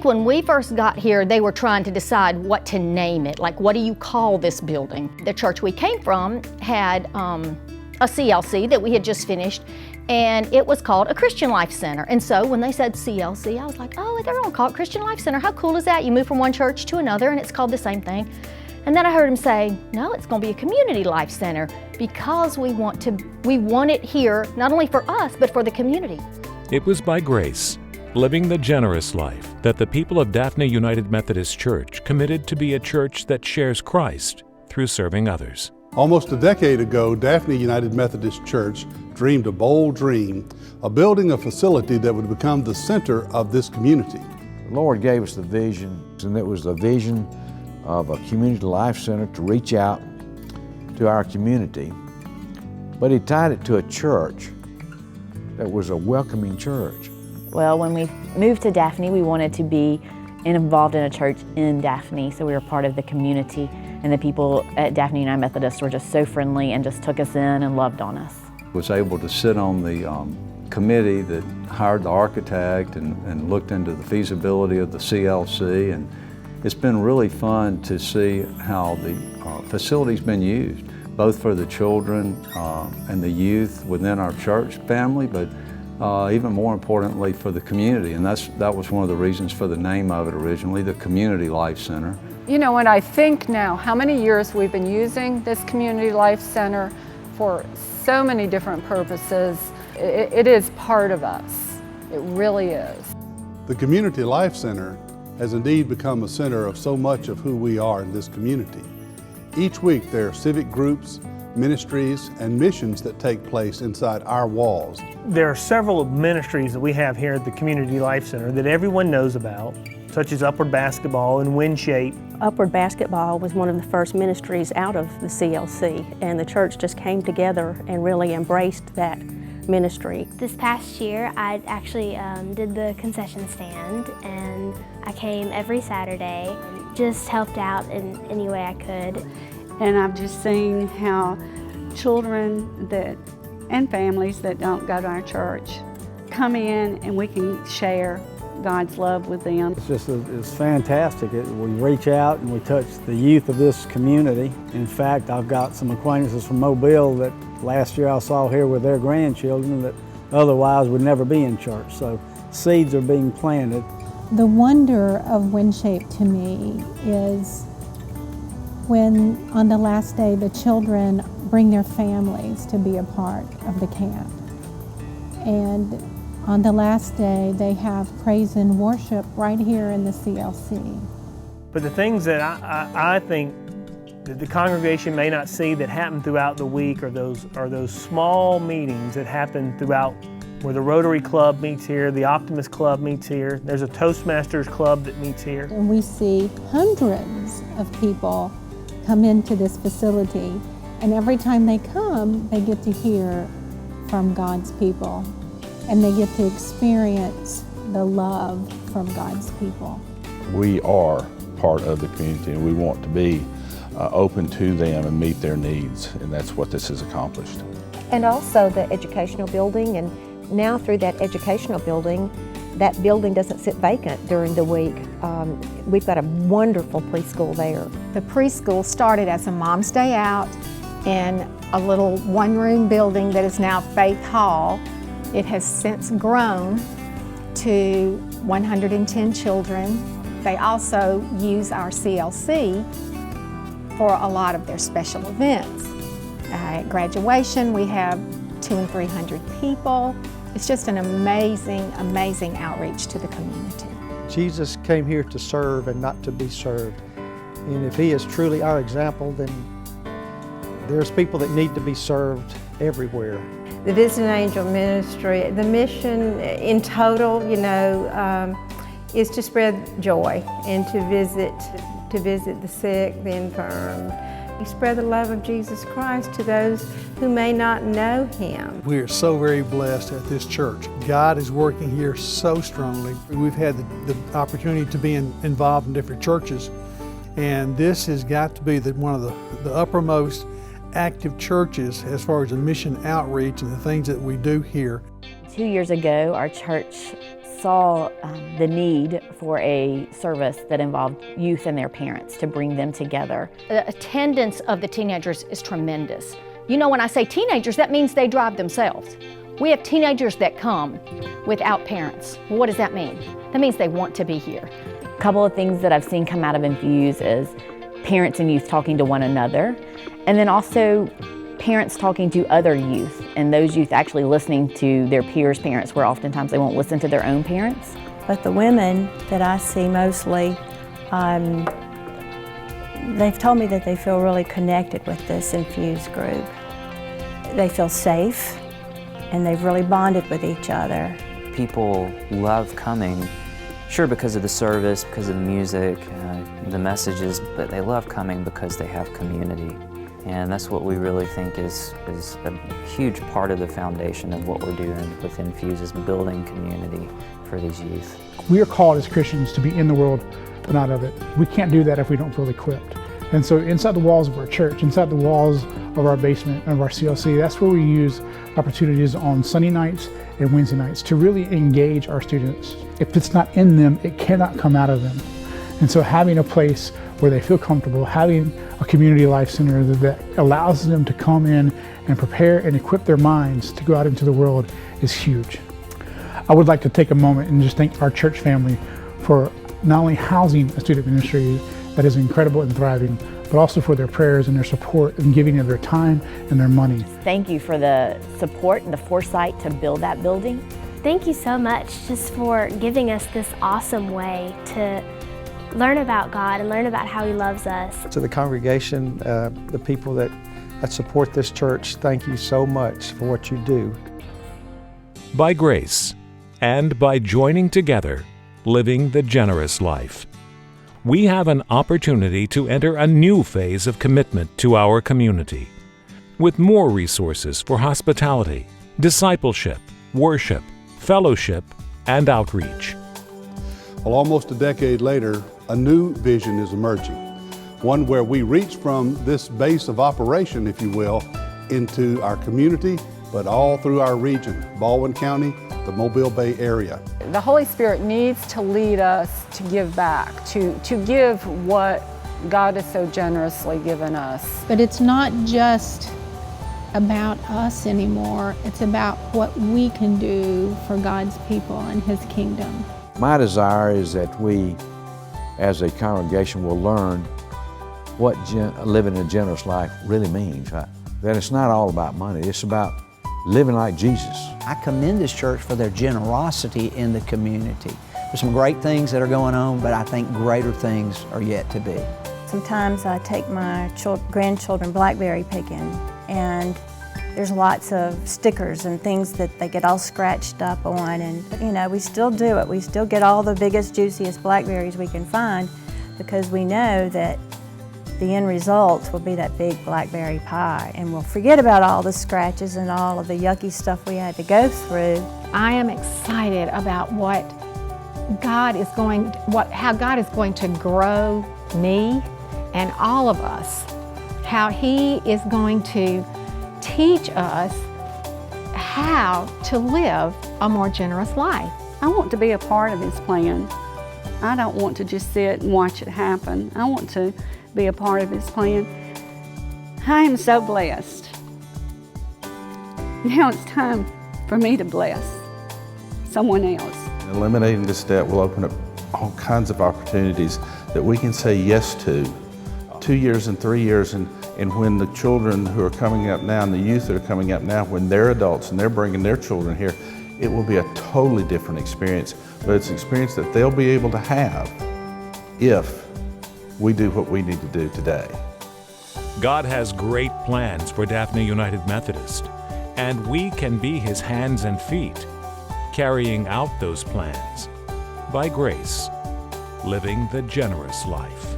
When we first got here, they were trying to decide what to name it. Like, what do you call this building? The church we came from had a CLC that we had just finished, and it was called a Christian Life Center. And so when they said CLC, I was like, oh, they're gonna call it Christian Life Center. How cool is that? You move from one church to another and it's called the same thing. And then I heard him say, no, it's gonna be a Community Life Center because we want it here, not only for us, but for the community. It was by grace, living the generous life, that the people of Daphne United Methodist Church committed to be a church that shares Christ through serving others. Almost a decade ago, Daphne United Methodist Church dreamed a bold dream of building a facility that would become the center of this community. The Lord gave us the vision, and it was the vision of a community life center to reach out to our community. But He tied it to a church that was a welcoming church. Well, when we moved to Daphne, we wanted to be involved in a church in Daphne, so we were part of the community. And the people at Daphne United Methodist were just so friendly and just took us in and loved on us. Was able to sit on the committee that hired the architect and looked into the feasibility of the CLC, and it's been really fun to see how the facility's been used, both for the children and the youth within our church family, but even more importantly for the community. And that was one of the reasons for the name of it originally, the Community Life Center. You know, when I think now how many years we've been using this Community Life Center for so many different purposes, it is part of us. It really is. The Community Life Center has indeed become a center of so much of who we are in this community. Each week there are civic groups, ministries, and missions that take place inside our walls. There are several ministries that we have here at the Community Life Center that everyone knows about, such as Upward Basketball and WinShape. Upward Basketball was one of the first ministries out of the CLC, and the church just came together and really embraced that ministry. This past year, I actually did the concession stand, and I came every Saturday, just helped out in any way I could. And I've just seen how children and families that don't go to our church come in and we can share God's love with them. It's fantastic. We reach out and we touch the youth of this community. In fact, I've got some acquaintances from Mobile that last year I saw here with their grandchildren that otherwise would never be in church. So seeds are being planted. The wonder of WinShape to me is when on the last day the children bring their families to be a part of the camp. And on the last day they have praise and worship right here in the CLC. But the things that I think that the congregation may not see that happen throughout the week are those small meetings that happen throughout, where the Rotary Club meets here, the Optimist Club meets here, there's a Toastmasters Club that meets here. And we see hundreds of people come into this facility, and every time they come, they get to hear from God's people, and they get to experience the love from God's people. We are part of the community, and we want to be open to them and meet their needs, and that's what this has accomplished. And also the educational building, and now through that educational building, that building doesn't sit vacant during the week. We've got a wonderful preschool there. The preschool started as a Mom's Day Out in a little one-room building that is now Faith Hall. It has since grown to 110 children. They also use our CLC for a lot of their special events. At graduation, we have 200 and 300 people. It's just an amazing, amazing outreach to the community. Jesus came here to serve and not to be served. And if He is truly our example, then there's people that need to be served everywhere. The Visiting Angel Ministry, the mission in total, is to spread joy and to visit the sick, the infirm. We spread the love of Jesus Christ to those who may not know Him. We are so very blessed at this church. God is working here so strongly. We've had the opportunity to be involved in different churches, and this has got to be one of the uppermost active churches as far as the mission outreach and the things that we do here. 2 years ago, our church saw the need for a service that involved youth and their parents to bring them together. The attendance of the teenagers is tremendous. You know, when I say teenagers, that means they drive themselves. We have teenagers that come without parents. Well, what does that mean? That means they want to be here. A couple of things that I've seen come out of Infuse is parents and youth talking to one another, and then also parents talking to other youth, and those youth actually listening to their peers' parents, where oftentimes they won't listen to their own parents. But the women that I see mostly, they've told me that they feel really connected with this Infuse group. They feel safe, and they've really bonded with each other. People love coming, sure, because of the service, because of the music, the messages, but they love coming because they have community. And that's what we really think is a huge part of the foundation of what we're doing with Infuse, is building community for these youth. We are called as Christians to be in the world, but not of it. We can't do that if we don't feel equipped. And so inside the walls of our church, inside the walls of our basement, of our CLC, that's where we use opportunities on Sunday nights and Wednesday nights to really engage our students. If it's not in them, it cannot come out of them. And so having a place where they feel comfortable, having a community life center that allows them to come in and prepare and equip their minds to go out into the world is huge. I would like to take a moment and just thank our church family for not only housing a student ministry that is incredible and thriving, but also for their prayers and their support and giving of their time and their money. Thank you for the support and the foresight to build that building. Thank you so much just for giving us this awesome way to learn about God and learn about how He loves us. To the congregation, the people that support this church, thank you so much for what you do. By grace and by joining together, living the generous life, we have an opportunity to enter a new phase of commitment to our community, with more resources for hospitality, discipleship, worship, fellowship, and outreach. Well, almost a decade later, a new vision is emerging, one where we reach from this base of operation, if you will, into our community, but all through our region, Baldwin County, the Mobile Bay area. The Holy Spirit needs to lead us to give back, to give what God has so generously given us. But it's not just about us anymore. It's about what we can do for God's people and His kingdom. My desire is that we, as a congregation, will learn what living a generous life really means. Right? That it's not all about money, it's about living like Jesus. I commend this church for their generosity in the community. There's some great things that are going on, but I think greater things are yet to be. Sometimes I take my grandchildren blackberry picking, and there's lots of stickers and things that they get all scratched up on, and you know, we still do it. We still get all the biggest, juiciest blackberries we can find because we know that the end result will be that big blackberry pie, and we'll forget about all the scratches and all of the yucky stuff we had to go through. I am excited about how God is going to grow me and all of us, how He is going to teach us how to live a more generous life. I want to be a part of His plan. I don't want to just sit and watch it happen. I want to be a part of His plan. I am so blessed. Now it's time for me to bless someone else. Eliminating this debt will open up all kinds of opportunities that we can say yes to 2 years and 3 years, and when the children who are coming up now and the youth that are coming up now, when they're adults and they're bringing their children here, it will be a totally different experience, but it's an experience that they'll be able to have if we do what we need to do today. God has great plans for Daphne United Methodist, and we can be His hands and feet, carrying out those plans by grace, living the generous life.